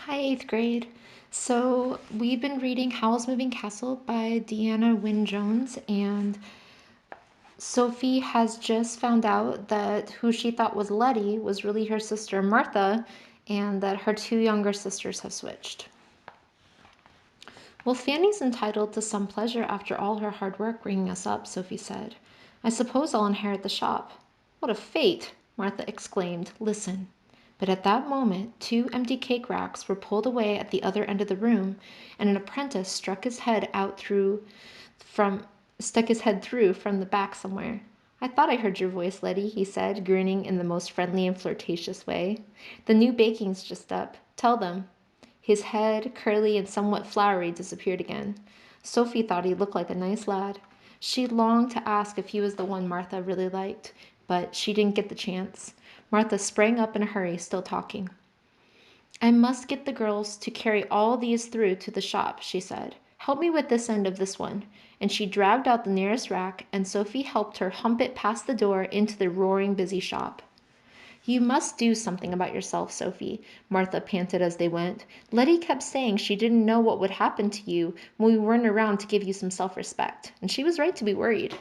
Hi, 8th grade. So, we've been reading Howl's Moving Castle by Deanna Wynne Jones, and Sophie has just found out that who she thought was Letty was really her sister Martha, and that her two younger sisters have switched. Well, Fanny's entitled to some pleasure after all her hard work bringing us up, Sophie said. I suppose I'll inherit the shop. What a fate, Martha exclaimed. Listen. But at that moment, two empty cake racks were pulled away at the other end of the room, and an apprentice stuck his head through from the back somewhere. I thought I heard your voice, Letty, he said, grinning in the most friendly and flirtatious way. The new baking's just up. Tell them. His head, curly and somewhat floury, disappeared again. Sophie thought he looked like a nice lad. She longed to ask if he was the one Martha really liked, but she didn't get the chance. Martha sprang up in a hurry, still talking. I must get the girls to carry all these through to the shop, she said. Help me with this end of this one. And she dragged out the nearest rack, and Sophie helped her hump it past the door into the roaring busy shop. You must do something about yourself, Sophie, Martha panted as they went. Letty kept saying she didn't know what would happen to you when we weren't around to give you some self-respect, and she was right to be worried.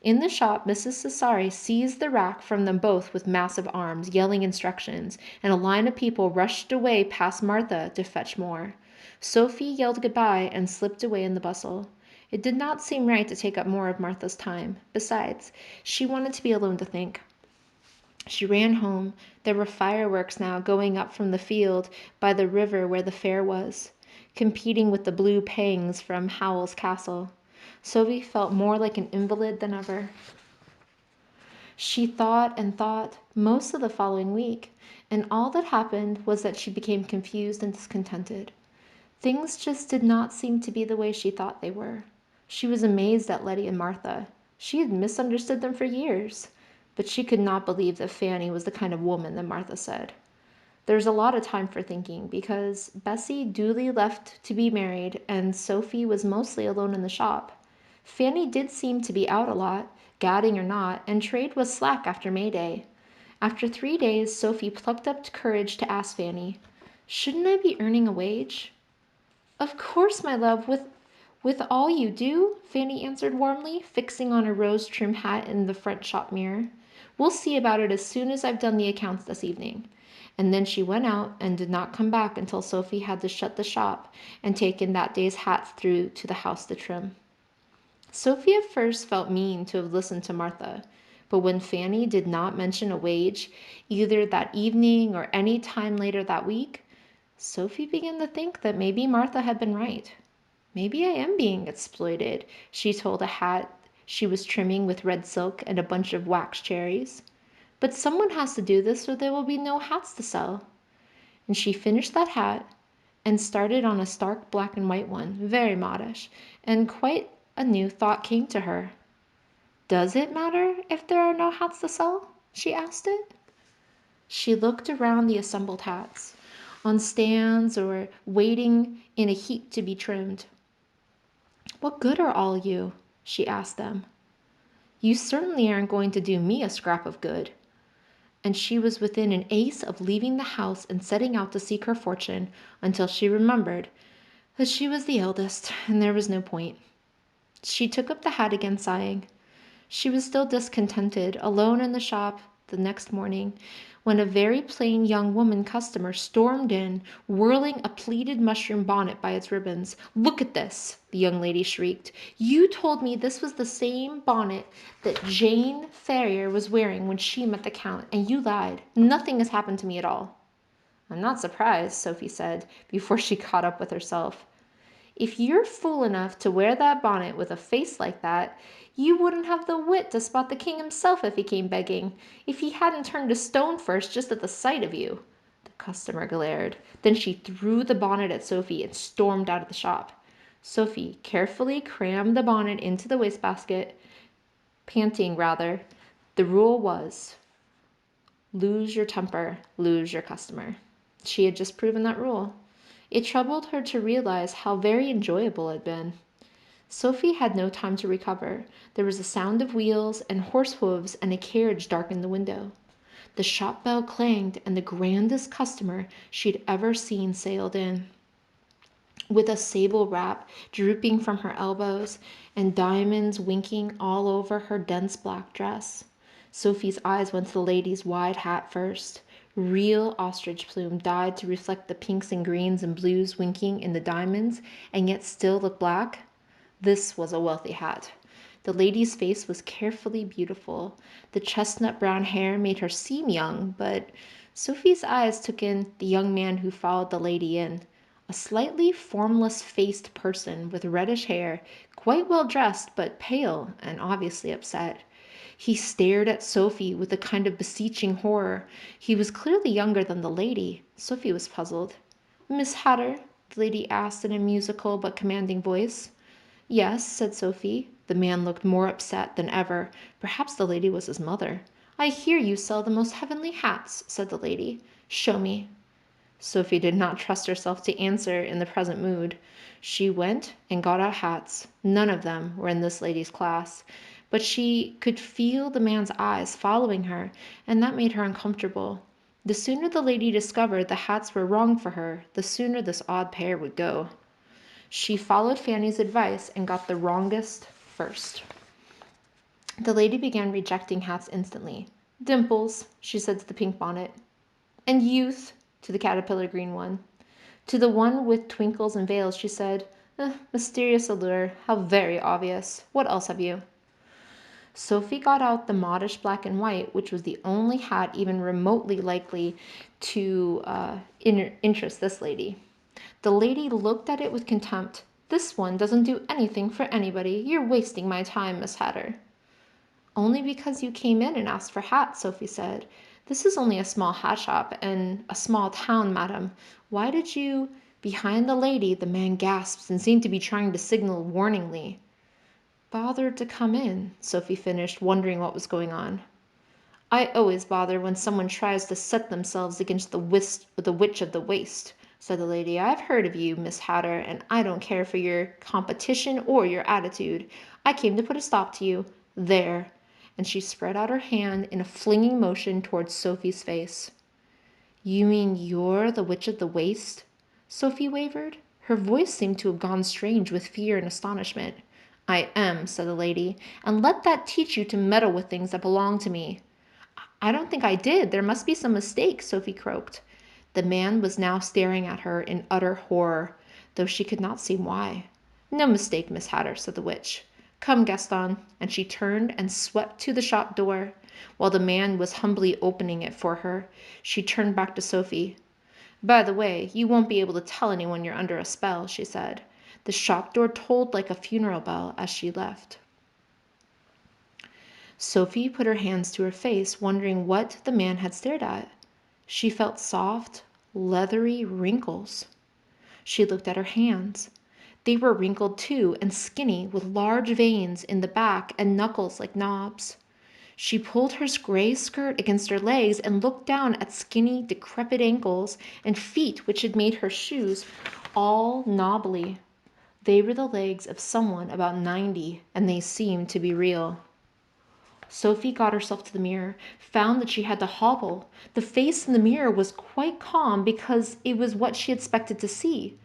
In the shop, Mrs. Cesare seized the rack from them both with massive arms, yelling instructions, and a line of people rushed away past Martha to fetch more. Sophie yelled goodbye and slipped away in the bustle. It did not seem right to take up more of Martha's time. Besides, she wanted to be alone to think. She ran home. There were fireworks now going up from the field by the river where the fair was, competing with the blue pangs from Howl's castle. Sophie felt more like an invalid than ever. She thought and thought most of the following week, and all that happened was that she became confused and discontented. Things just did not seem to be the way she thought they were. She was amazed at Letty and Martha. She had misunderstood them for years, but she could not believe that Fanny was the kind of woman that Martha said. There was a lot of time for thinking because Bessie duly left to be married and Sophie was mostly alone in the shop. Fanny did seem to be out a lot, gadding or not, and trade was slack after May Day. After 3 days, Sophie plucked up courage to ask Fanny, Shouldn't I be earning a wage? Of course, my love, with all you do, Fanny answered warmly, fixing on a rose-trimmed hat in the front shop mirror. We'll see about it as soon as I've done the accounts this evening. And then she went out and did not come back until Sophie had to shut the shop and taken that day's hats through to the house to trim. Sophie at first felt mean to have listened to Martha, but when Fanny did not mention a wage, either that evening or any time later that week, Sophie began to think that maybe Martha had been right. Maybe I am being exploited, she told a hat she was trimming with red silk and a bunch of wax cherries. But someone has to do this or there will be no hats to sell. And she finished that hat and started on a stark black and white one, very modish, and quite a new thought came to her. Does it matter if there are no hats to sell? She asked it. She looked around the assembled hats, on stands or waiting in a heap to be trimmed. What good are all you? She asked them. You certainly aren't going to do me a scrap of good. And she was within an ace of leaving the house and setting out to seek her fortune until she remembered that she was the eldest and there was no point. She took up the hat again, sighing. She was still discontented, alone in the shop the next morning, when a very plain young woman customer stormed in, whirling a pleated mushroom bonnet by its ribbons. Look at this, the young lady shrieked. You told me this was the same bonnet that Jane Ferrier was wearing when she met the Count, and you lied. Nothing has happened to me at all. I'm not surprised, Sophie said, before she caught up with herself. If you're fool enough to wear that bonnet with a face like that, you wouldn't have the wit to spot the king himself if he came begging, if he hadn't turned to stone first just at the sight of you. The customer glared. Then she threw the bonnet at Sophie and stormed out of the shop. Sophie carefully crammed the bonnet into the wastebasket, panting rather. The rule was, lose your temper, lose your customer. She had just proven that rule. It troubled her to realize how very enjoyable it had been. Sophie had no time to recover. There was a sound of wheels and horse hooves and a carriage darkened the window. The shop bell clanged, and the grandest customer she'd ever seen sailed in. With a sable wrap drooping from her elbows and diamonds winking all over her dense black dress. Sophie's eyes went to the lady's wide hat first. Real ostrich plume dyed to reflect the pinks and greens and blues winking in the diamonds, and yet still look black. This was a wealthy hat. The lady's face was carefully beautiful. The chestnut brown hair made her seem young, but Sophie's eyes took in the young man who followed the lady in. A slightly formless-faced person with reddish hair, quite well dressed but pale and obviously upset. He stared at Sophie with a kind of beseeching horror. He was clearly younger than the lady. Sophie was puzzled. "Miss Hatter?" the lady asked in a musical but commanding voice. "Yes," said Sophie. The man looked more upset than ever. Perhaps the lady was his mother. "I hear you sell the most heavenly hats," said the lady. "Show me." Sophie did not trust herself to answer in the present mood. She went and got out hats. None of them were in this lady's class, but she could feel the man's eyes following her, and that made her uncomfortable. The sooner the lady discovered the hats were wrong for her, the sooner this odd pair would go. She followed Fanny's advice and got the wrongest first. The lady began rejecting hats instantly. "Dimples," she said to the pink bonnet. "And youth," to the caterpillar green one. To the one with twinkles and veils, she said, "Mysterious allure. How very obvious. What else have you?" Sophie got out the modish black and white, which was the only hat even remotely likely to interest this lady. The lady looked at it with contempt. "This one doesn't do anything for anybody. You're wasting my time, Miss Hatter." "Only because you came in and asked for hats," Sophie said. "This is only a small hat shop and a small town, madam. Why did you—" Behind the lady, the man gasped and seemed to be trying to signal warningly. "Bothered to come in," Sophie finished, wondering what was going on. "I always bother when someone tries to set themselves against the witch of the waist," said the lady. "I've heard of you, Miss Hatter, and I don't care for your competition or your attitude. I came to put a stop to you. There." And she spread out her hand in a flinging motion towards Sophie's face. "You mean you're the witch of the waist?" Sophie wavered. Her voice seemed to have gone strange with fear and astonishment. "I am," said the lady, "and let that teach you to meddle with things that belong to me." "I don't think I did. There must be some mistake," Sophie croaked. The man was now staring at her in utter horror, though she could not see why. "No mistake, Miss Hatter," said the witch. "Come, Gaston," and she turned and swept to the shop door. While the man was humbly opening it for her, she turned back to Sophie. "By the way, you won't be able to tell anyone you're under a spell," she said. The shop door tolled like a funeral bell as she left. Sophie put her hands to her face, wondering what the man had stared at. She felt soft, leathery wrinkles. She looked at her hands. They were wrinkled too and skinny, with large veins in the back and knuckles like knobs. She pulled her gray skirt against her legs and looked down at skinny, decrepit ankles and feet which had made her shoes all knobbly. They were the legs of someone about 90, and they seemed to be real. Sophie got herself to the mirror, found that she had to hobble. The face in the mirror was quite calm because it was what she expected to see.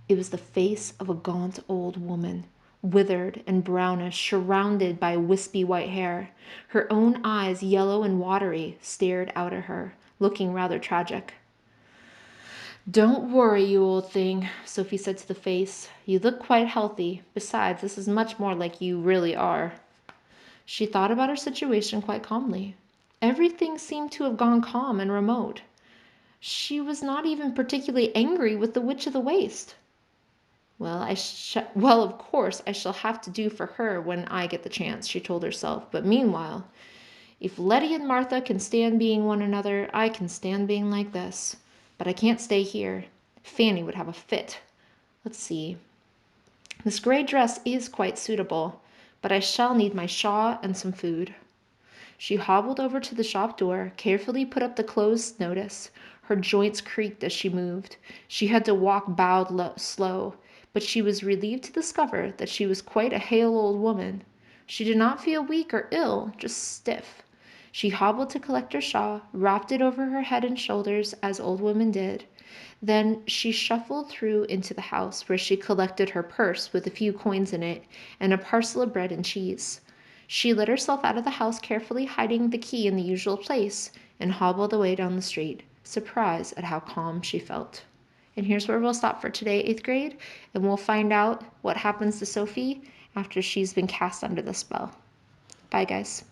It was the face of a gaunt old woman, withered and brownish, surrounded by wispy white hair. Her own eyes, yellow and watery, stared out at her, looking rather tragic. "Don't worry, you old thing," Sophie said to the face. "You look quite healthy. Besides, this is much more like you really are." She thought about her situation quite calmly. Everything seemed to have gone calm and remote. She was not even particularly angry with the witch of the waist. Well, of course, I shall have to do for her when I get the chance," she told herself. "But meanwhile, if Letty and Martha can stand being one another, I can stand being like this. But I can't stay here. Fanny would have a fit. Let's see. This gray dress is quite suitable, but I shall need my shawl and some food." She hobbled over to the shop door, carefully put up the closed notice. Her joints creaked as she moved. She had to walk bowed slow, but she was relieved to discover that she was quite a hale old woman. She did not feel weak or ill, just stiff. She hobbled to collect her shawl, wrapped it over her head and shoulders as old women did. Then she shuffled through into the house, where she collected her purse with a few coins in it and a parcel of bread and cheese. She let herself out of the house, carefully hiding the key in the usual place, and hobbled away down the street, surprised at how calm she felt. And here's where we'll stop for today, 8th grade, and we'll find out what happens to Sophie after she's been cast under the spell. Bye, guys.